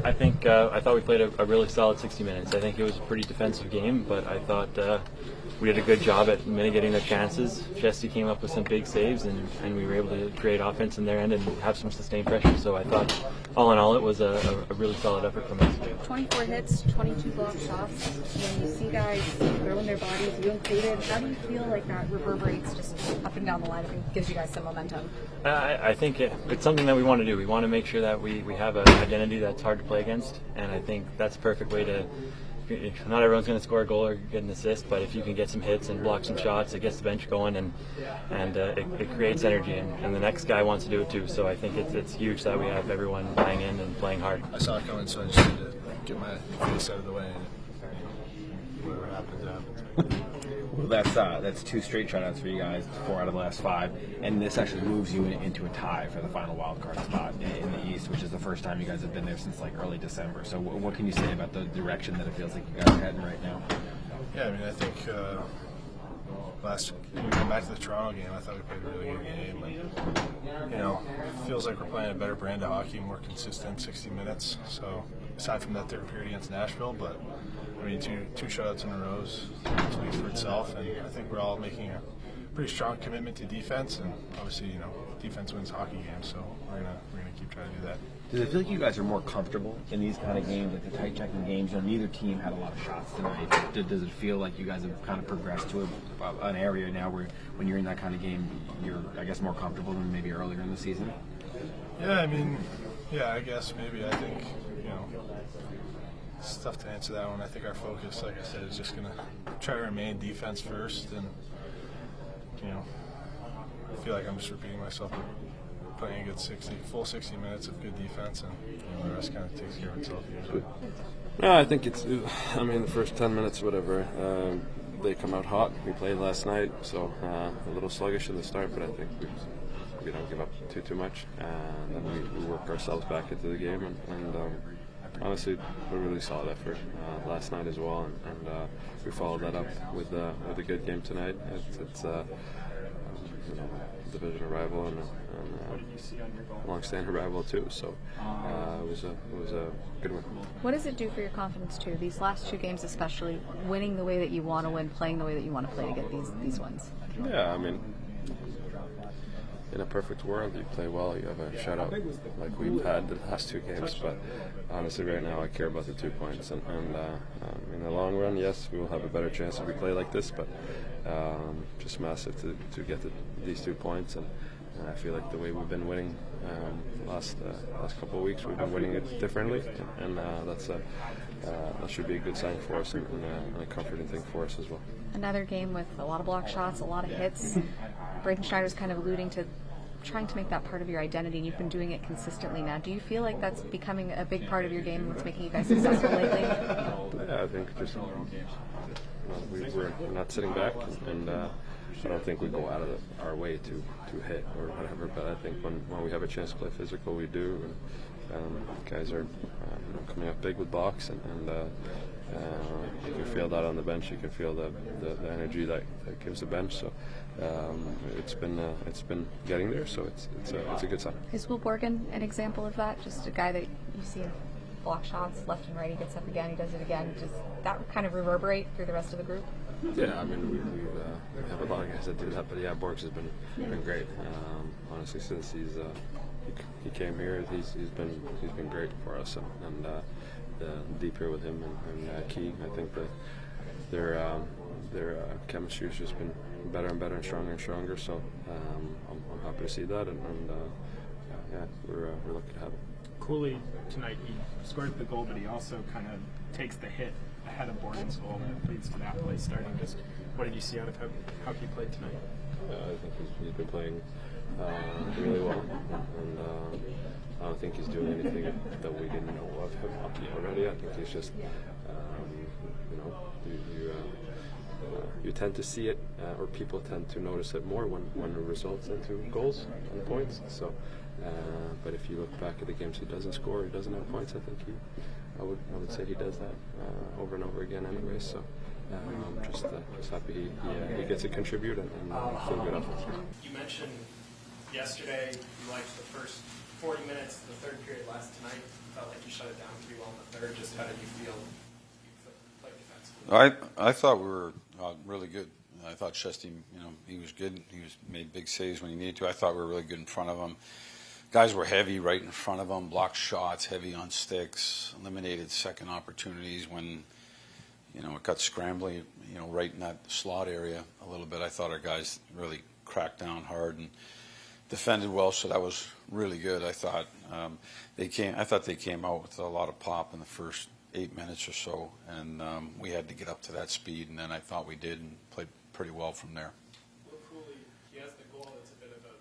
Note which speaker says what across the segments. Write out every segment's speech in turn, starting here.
Speaker 1: I think I thought we played a really solid 60 minutes. I think it was a pretty defensive game, but I thought we did a good job at mitigating their chances. Jesse came up with some big saves, and we were able to create offense in their end and have some sustained pressure. So I thought, all in all, it was a really solid effort from us.
Speaker 2: 24 hits, 22 block shots. When you see guys throwing their bodies, you included, how do you feel like that reverberates just up and down the line and gives you guys some momentum?
Speaker 1: I think it's something that we want to do. We want to make sure that we have an identity that's hard to play against, and I think that's a perfect way to. Not everyone's going to score a goal or get an assist, but if you can get some hits and block some shots, it gets the bench going, and it creates energy, and the next guy wants to do it too. So I think it's huge that we have everyone buying in and playing hard.
Speaker 3: I saw it coming, so I just had to get my face out of the way, and whatever happens, happens.
Speaker 4: Well, that's 2 straight shutouts for you guys, 4 out of the last 5, and this actually moves you into a tie for the final wild card spot in the East, which is the first time you guys have been there since like early December. So what can you say about the direction that it feels like you guys are heading right now?
Speaker 3: Yeah, I mean, I think when we come back to the Toronto game, I thought we played a really good game. And, it feels like we're playing a better brand of hockey, more consistent 60 minutes. So aside from that third period against Nashville, but I mean, two shutouts in a row speaks for itself, and I think we're all making a pretty strong commitment to defense, and obviously, defense wins hockey games, so we're gonna keep trying to do that.
Speaker 4: Does it feel like you guys are more comfortable in these kind of games, like the tight checking games? Neither team had a lot of shots tonight. Does it feel like you guys have kind of progressed to an area now where when you're in that kind of game, you're, I guess, more comfortable than maybe earlier in the season?
Speaker 3: Yeah, I mean, I guess maybe. I think, it's tough to answer that one. I think our focus, like I said, is just going to try to remain defense first. And, I feel like I'm just repeating myself, but playing a good full 60 minutes of good defense, and the rest kind of takes care of itself usually.
Speaker 5: No, I think the first 10 minutes, whatever, they come out hot. We played last night, so a little sluggish in the start, but I think we don't give up too much. And then we work ourselves back into the game, and honestly, a really solid effort last night as well, and we followed that up with a good game tonight. It's division rival and long-standing rival too. So it was a good win.
Speaker 2: What does it do for your confidence too? These last 2 games, especially, winning the way that you want to win, playing the way that you want to play to get these wins.
Speaker 5: Yeah, I mean, in a perfect world, you play well, you have a shutout like we've had the last 2 games. But honestly, right now, I care about the 2 points. And in the long run, yes, we will have a better chance if we play like this. But just massive to get these 2 points. And I feel like the way we've been winning last couple of weeks, we've been winning it differently. And that should be a good sign for us and a comforting thing for us as well.
Speaker 2: Another game with a lot of block shots, a lot of hits. Braden Schneider's kind of alluding to trying to make that part of your identity, and you've been doing it consistently now. Do you feel like that's becoming a big part of your game and what's making you guys successful lately?
Speaker 5: Yeah, I think just we're not sitting back, and I don't think we go out of our way to hit or whatever, but I think when we have a chance to play physical, we do. And guys are coming up big with blocks, and you can feel that on the bench. You can feel the energy that gives the bench. So it's been getting there. So it's a good sign.
Speaker 2: Is Will Borgen an example of that? Just a guy that you see block shots left and right. He gets up again. He does it again. Does that kind of reverberate through the rest of the group?
Speaker 5: Yeah, I mean we have a lot of guys that do that, but yeah, Borgs has been great. Honestly, since he came here, he's been great for us, and deep here with him and Key. I think that their chemistry has just been better and better and stronger. So I'm happy to see that, and yeah, we're lucky to have it.
Speaker 6: Cuylle tonight, he scored the goal, but he also kind of takes the hit ahead of Borden's goal, and it leads to that play starting. Just what did you see out of how he played tonight?
Speaker 5: I think he's been playing really well, and I don't think he's doing anything that we didn't know of him already. I think he's just, you tend to see it, or people tend to notice it more when it results into goals and points. So, but if you look back at the games he doesn't score, he doesn't have points. I think I would say he does that over and over again anyway. So I'm just happy he gets to contribute and feel good off it.
Speaker 7: You mentioned yesterday you liked the first 40 minutes of the third period last tonight.
Speaker 6: felt like you shut it down pretty well in the third. Just how did you feel like defensively?
Speaker 7: I thought we were really good. I thought Shesty, he was good. He made big saves when he needed to. I thought we were really good in front of him. Guys were heavy right in front of him, blocked shots, heavy on sticks, eliminated second opportunities when, it got scrambly, right in that slot area a little bit. I thought our guys really cracked down hard and defended well, so that was really good. I thought they came out with a lot of pop in the first 8 minutes or so, and we had to get up to that speed, and then I thought we did and played pretty well from there.
Speaker 6: He has the goal. It's a bit of a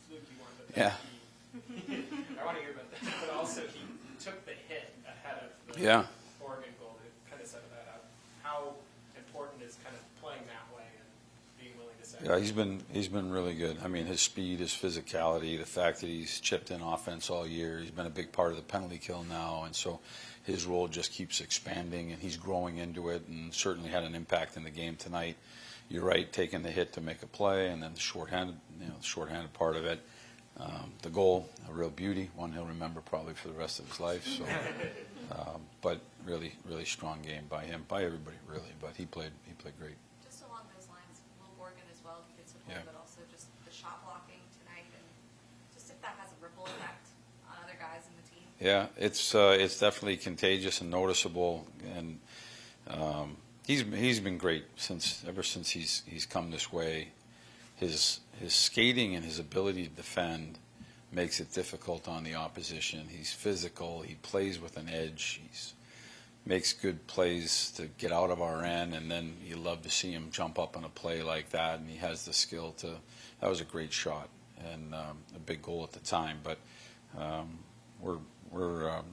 Speaker 6: fluky one, but
Speaker 7: Yeah.
Speaker 6: I want to hear about that. But also, he took the hit ahead of the
Speaker 7: Yeah.
Speaker 6: Oregon goal to kind of set that up. How important is kind of playing that way and being willing to set?
Speaker 7: Yeah, he's been really good. I mean, his speed, his physicality, the fact that he's chipped in offense all year. He's been a big part of the penalty kill now, and so his role just keeps expanding, and he's growing into it, and certainly had an impact in the game tonight. You're right, taking the hit to make a play, and then the shorthanded part of it. The goal, a real beauty, one he'll remember probably for the rest of his life. So, but really, really strong game by him, by everybody, really. But he played great.
Speaker 2: Just along those lines, Will Morgan as well, he gets a goal,
Speaker 7: Yeah.
Speaker 2: but also just the shot blocking tonight, and just if that has a ripple effect on other guys in the team.
Speaker 7: Yeah, it's definitely contagious and noticeable, and he's been great ever since he's come this way. His skating and his ability to defend makes it difficult on the opposition. He's physical. He plays with an edge. Makes good plays to get out of our end, and then you love to see him jump up on a play like that. And he has the skill to. That was a great shot and a big goal at the time. But we're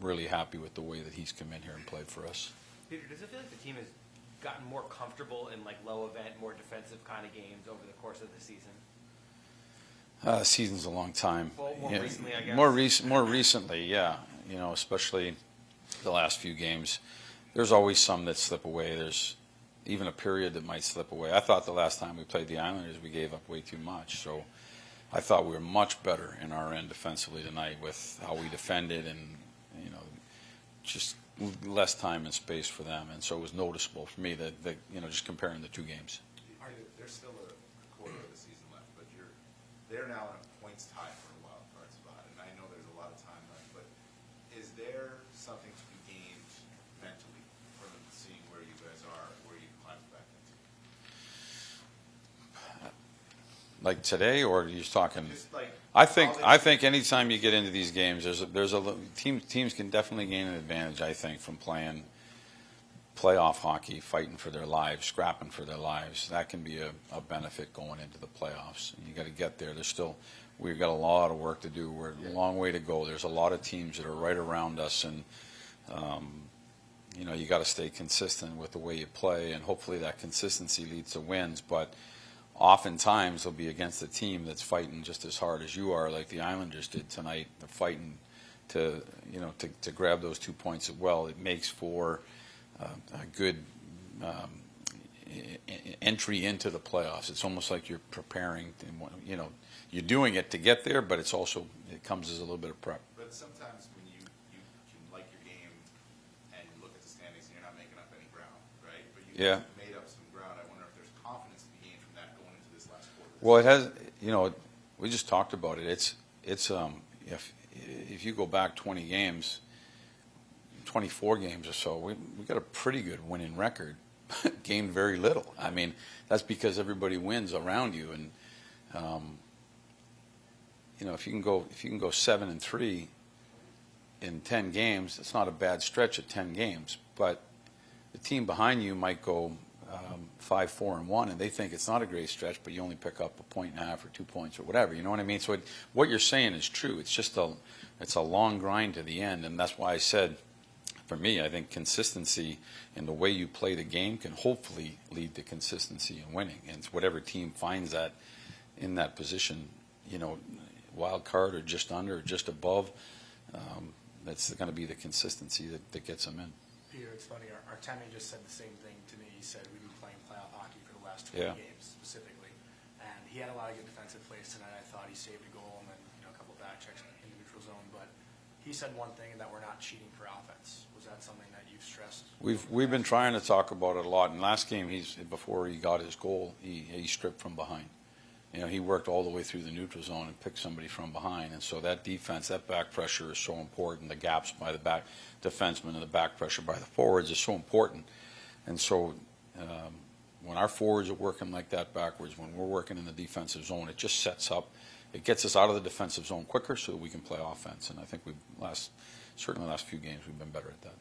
Speaker 7: really happy with the way that he's come in here and played for us.
Speaker 4: Peter, does it feel like the team has gotten more comfortable in like low event, more defensive kind of games over the course of the season?
Speaker 7: Season's a long time.
Speaker 4: Well, more recently, I guess.
Speaker 7: More recently, yeah. Especially the last few games. There's always some that slip away. There's even a period that might slip away. I thought the last time we played the Islanders, we gave up way too much. So I thought we were much better in our end defensively tonight with how we defended and, just less time and space for them. And so it was noticeable for me that just comparing the two games.
Speaker 8: There's still a quarter of the season left, but they're now in a points tie for a wild card spot, and I know there's a lot of time left, but is there something to be gained mentally from seeing where you guys are, where you climb back into?
Speaker 7: Like today, or are you talking?
Speaker 8: Just like
Speaker 7: I think anytime you get into these games, teams can definitely gain an advantage. I think from playing playoff hockey, fighting for their lives, scrapping for their lives. That can be a benefit going into the playoffs. You got to get there. We've got a lot of work to do. We're a long way to go. There's a lot of teams that are right around us, and you got to stay consistent with the way you play, and hopefully that consistency leads to wins. But oftentimes they'll be against a team that's fighting just as hard as you are, like the Islanders did tonight. They're fighting to grab those 2 points as well. It makes for a good entry into the playoffs. It's almost like you're preparing. You're doing it to get there, but it comes as a little bit of prep.
Speaker 8: But sometimes when you can like your game and you look at the standings and you're not making up any ground, right? But you
Speaker 7: Yeah.
Speaker 8: made up some ground. I wonder if there's confidence to be gained from that going into this last quarter.
Speaker 7: Well, it has. We just talked about it. It's if you go back 20 games, 24 games or so, we got a pretty good winning record. Gained very little. I mean, that's because everybody wins around you, and if you can go 7-3 in 10 games, it's not a bad stretch at 10 games. But the team behind you might go 5-4-1, and they think it's not a great stretch, but you only pick up 1.5 or 2 points or whatever. You know what I mean? So what you're saying is true. It's just it's a long grind to the end, and that's why I said, for me, I think consistency in the way you play the game can hopefully lead to consistency in winning. And it's whatever team finds that in that position, wild card or just under or just above, that's going to be the consistency that gets them in.
Speaker 9: Peter, it's funny. Our Tammy just said the same thing to me. He said we've been playing playoff hockey for the last 20 games specifically, and he had a lot of good defensive plays tonight. I thought he saved a goal and then a couple of back checks in the neutral zone. But he said one thing, and that we're not cheating for offense. Was that something that you've stressed?
Speaker 7: We've been trying to talk about it a lot. In last game, before he got his goal, he stripped from behind. You know, he worked all the way through the neutral zone and picked somebody from behind. And so that defense, that back pressure is so important. The gaps by the back defensemen and the back pressure by the forwards is so important. And so when our forwards are working like that backwards, when we're working in the defensive zone, it just sets up. It gets us out of the defensive zone quicker so that we can play offense. And I think certainly the last few games we've been better at that.